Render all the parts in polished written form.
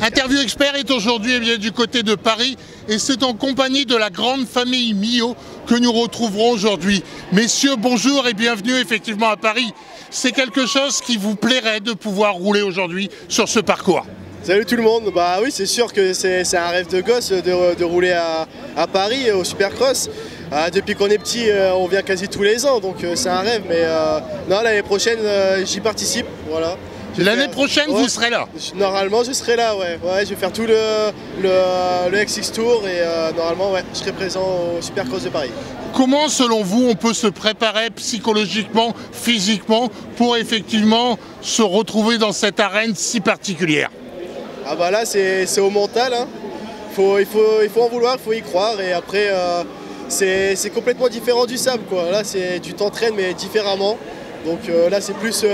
Interview Expert est aujourd'hui du côté de Paris et c'est en compagnie de la grande famille Millot que nous retrouverons aujourd'hui. Messieurs, bonjour et bienvenue effectivement à Paris. C'est quelque chose qui vous plairait de pouvoir rouler aujourd'hui sur ce parcours? Salut tout le monde, bah oui c'est sûr que c'est un rêve de gosse de rouler à Paris au Supercross. Depuis qu'on est petit on vient quasi tous les ans donc c'est un rêve mais non l'année prochaine j'y participe, voilà. L'année prochaine vous serez là? Normalement je serai là, ouais. Je vais faire tout le XX Tour et normalement ouais, je serai présent au Supercross de Paris. Comment selon vous on peut se préparer psychologiquement, physiquement pour effectivement se retrouver dans cette arène si particulière? Ah bah là c'est au mental, hein. Il faut en vouloir, il faut y croire et après c'est complètement différent du sable quoi. Là tu t'entraînes mais différemment. Donc là c'est plus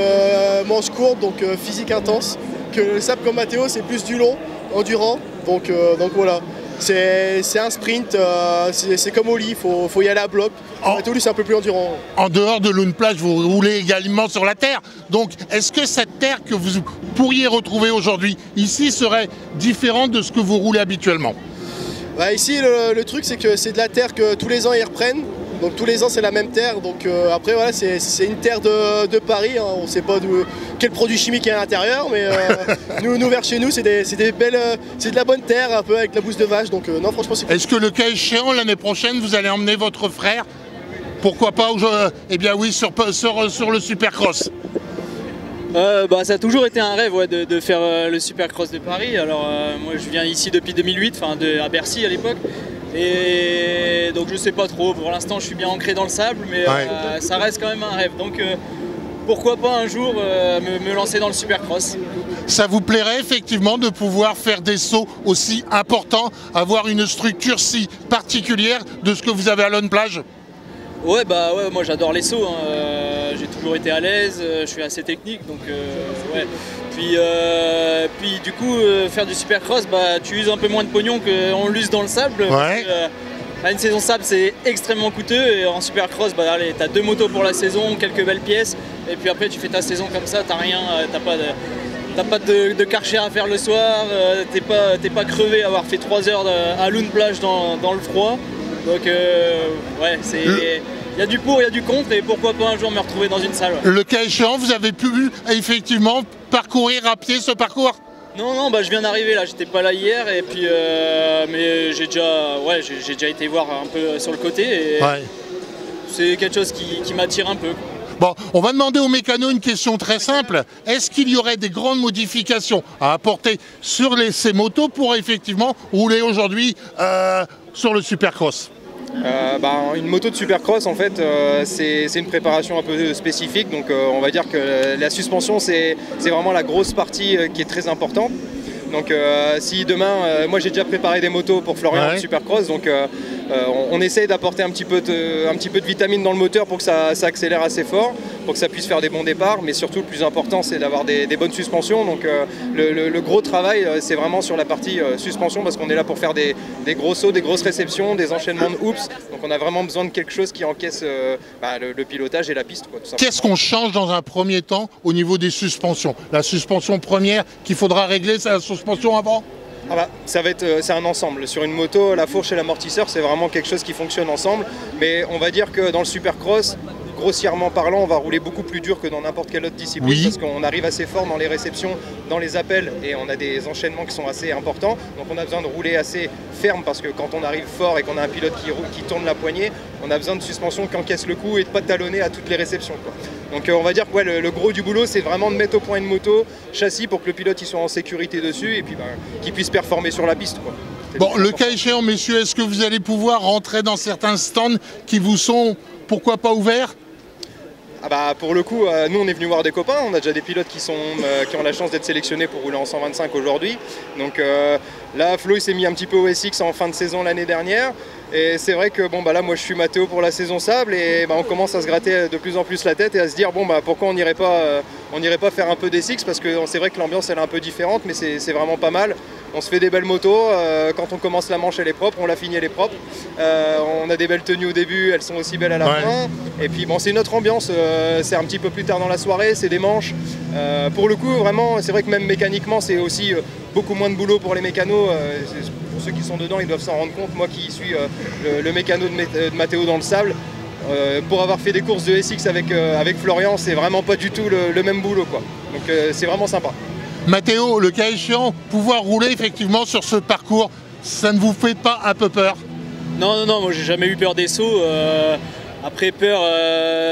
manche courte, donc physique intense. Que le sable comme Matteo c'est plus du long, endurant. Donc voilà. C'est un sprint, c'est comme au lit, il faut y aller à bloc. Matteo lui c'est un peu plus endurant. En dehors de Lune Plage, vous roulez également sur la terre. Donc est-ce que cette terre que vous pourriez retrouver aujourd'hui ici serait différente de ce que vous roulez habituellement? Bah ici le truc c'est que c'est de la terre que tous les ans ils reprennent. Donc tous les ans c'est la même terre, donc après voilà c'est une terre de Paris, hein. On ne sait pas quel produit chimique est à l'intérieur, mais nous vers chez nous c'est de la bonne terre un peu avec la bouse de vache, donc non franchement c'est... Est-ce que le cas échéant l'année prochaine vous allez emmener votre frère, pourquoi pas, eh bien oui, sur le Supercross? Bah, ça a toujours été un rêve ouais, de faire le Supercross de Paris. Alors moi je viens ici depuis 2008, à Bercy à l'époque. Et donc je sais pas trop, pour l'instant je suis bien ancré dans le sable, mais ça reste quand même un rêve. Donc pourquoi pas un jour me lancer dans le Supercross. Ça vous plairait effectivement de pouvoir faire des sauts aussi importants, avoir une structure si particulière de ce que vous avez à Lune Plage? Ouais, bah ouais, moi j'adore les sauts, hein. J'ai toujours été à l'aise, je suis assez technique, donc ouais. Puis du coup, faire du Supercross, bah, tu uses un peu moins de pognon qu'on l'use dans le sable. Ouais. Une saison sable, c'est extrêmement coûteux, et en Supercross, bah, allez, t'as 2 motos pour la saison, quelques belles pièces, et puis après tu fais ta saison comme ça, t'as rien, t'as pas de karcher à faire le soir, t'es pas crevé à avoir fait 3 heures à Lune Plage dans le froid. Donc ouais, il y a du pour, il y a du contre, et pourquoi pas un jour me retrouver dans une salle. Ouais. Le cas échéant, vous avez pu effectivement parcourir à pied ce parcours? Non, bah, je viens d'arriver là, j'étais pas là hier, et puis mais j'ai déjà été voir un peu sur le côté, et c'est quelque chose qui m'attire un peu. Bon, on va demander aux mécanos une question très simple. Est-ce qu'il y aurait des grandes modifications à apporter sur ces motos pour effectivement rouler aujourd'hui sur le Supercross? Une moto de Supercross en fait c'est une préparation un peu spécifique, donc on va dire que la suspension c'est vraiment la grosse partie qui est très importante. Donc si demain, moi j'ai déjà préparé des motos pour Florian de Supercross, donc on essaye d'apporter un petit peu de vitamine dans le moteur pour que ça accélère assez fort, pour que ça puisse faire des bons départs, mais surtout le plus important c'est d'avoir des bonnes suspensions. Donc le gros travail c'est vraiment sur la partie suspension, parce qu'on est là pour faire des gros sauts, des grosses réceptions, des enchaînements de hoops, donc on a vraiment besoin de quelque chose qui encaisse le pilotage et la piste, quoi, tout simplement. Qu'est-ce qu'on change dans un premier temps au niveau des suspensions? La suspension première qu'il faudra régler, c'est la suspension avant? Ah bah, c'est un ensemble. Sur une moto, la fourche et l'amortisseur, c'est vraiment quelque chose qui fonctionne ensemble. Mais on va dire que dans le Supercross, grossièrement parlant, on va rouler beaucoup plus dur que dans n'importe quelle autre discipline, parce qu'on arrive assez fort dans les réceptions, dans les appels, et on a des enchaînements qui sont assez importants. Donc on a besoin de rouler assez ferme, parce que quand on arrive fort et qu'on a un pilote qui tourne la poignée, on a besoin de suspension qui encaisse le coup et de pas talonner à toutes les réceptions, quoi. Donc on va dire que le gros du boulot c'est vraiment de mettre au point une moto, châssis, pour que le pilote il soit en sécurité dessus, et puis qu'il puisse performer sur la piste, quoi. Bon, le cas échéant messieurs, est-ce que vous allez pouvoir rentrer dans certains stands qui vous sont pourquoi pas ouverts? Ah bah pour le coup, nous on est venu voir des copains, on a déjà des pilotes qui ont la chance d'être sélectionnés pour rouler en 125 aujourd'hui. Donc là Flo il s'est mis un petit peu au SX en fin de saison l'année dernière. Et c'est vrai que là moi je suis Matteo pour la saison sable, et on commence à se gratter de plus en plus la tête et à se dire pourquoi on n'irait pas faire un peu d'SX, parce que c'est vrai que l'ambiance elle est un peu différente, mais c'est vraiment pas mal. On se fait des belles motos, quand on commence la manche elle est propre, on la finit elle est propre. On a des belles tenues au début, elles sont aussi belles à la fin. Et puis bon, c'est une autre ambiance, c'est un petit peu plus tard dans la soirée, c'est des manches. Pour le coup, vraiment, c'est vrai que même mécaniquement, c'est aussi beaucoup moins de boulot pour les mécanos. Pour ceux qui sont dedans, ils doivent s'en rendre compte. Moi qui suis le mécano de Mathéo dans le sable, pour avoir fait des courses de SX avec Florian, c'est vraiment pas du tout le même boulot, quoi. Donc c'est vraiment sympa. Mathéo, le cas échéant, pouvoir rouler effectivement sur ce parcours, ça ne vous fait pas un peu peur? Non, moi j'ai jamais eu peur des sauts. Après peur,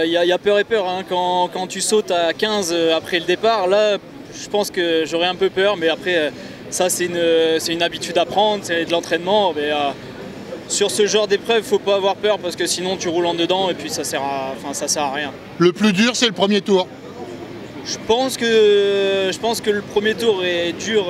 il y a peur et peur, hein. Quand tu sautes à 15 après le départ, là je pense que j'aurais un peu peur, mais après ça c'est une habitude à prendre, c'est de l'entraînement. Mais sur ce genre d'épreuve, il ne faut pas avoir peur parce que sinon tu roules en dedans et puis ça sert à rien. Le plus dur, c'est le premier tour. Je pense que le premier tour est dur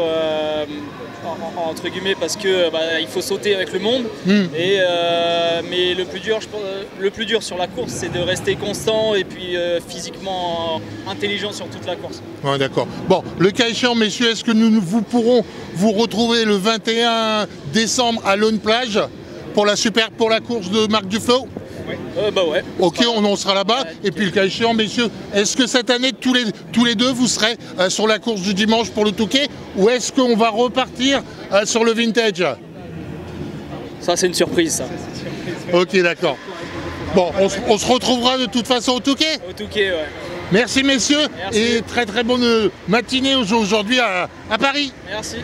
entre guillemets parce que il faut sauter avec le monde. Mais le plus dur sur la course, c'est de rester constant et puis physiquement intelligent sur toute la course. Ouais, d'accord. Bon, le cas échéant, messieurs, est-ce que nous pourrons vous retrouver le 21 décembre à Laune Plage pour la course de Marc Duflo? Ouais. Ok, on sera là-bas. Et puis le cas échéant, messieurs, est-ce que cette année, tous les deux, vous serez sur la course du dimanche pour le Touquet, ou est-ce qu'on va repartir sur le vintage? Ça, c'est une surprise, ça. Ok, d'accord. Bon, on se retrouvera de toute façon au Touquet. Au Touquet, ouais. Merci, messieurs. Merci. Et très bonne matinée aujourd'hui à Paris. Merci.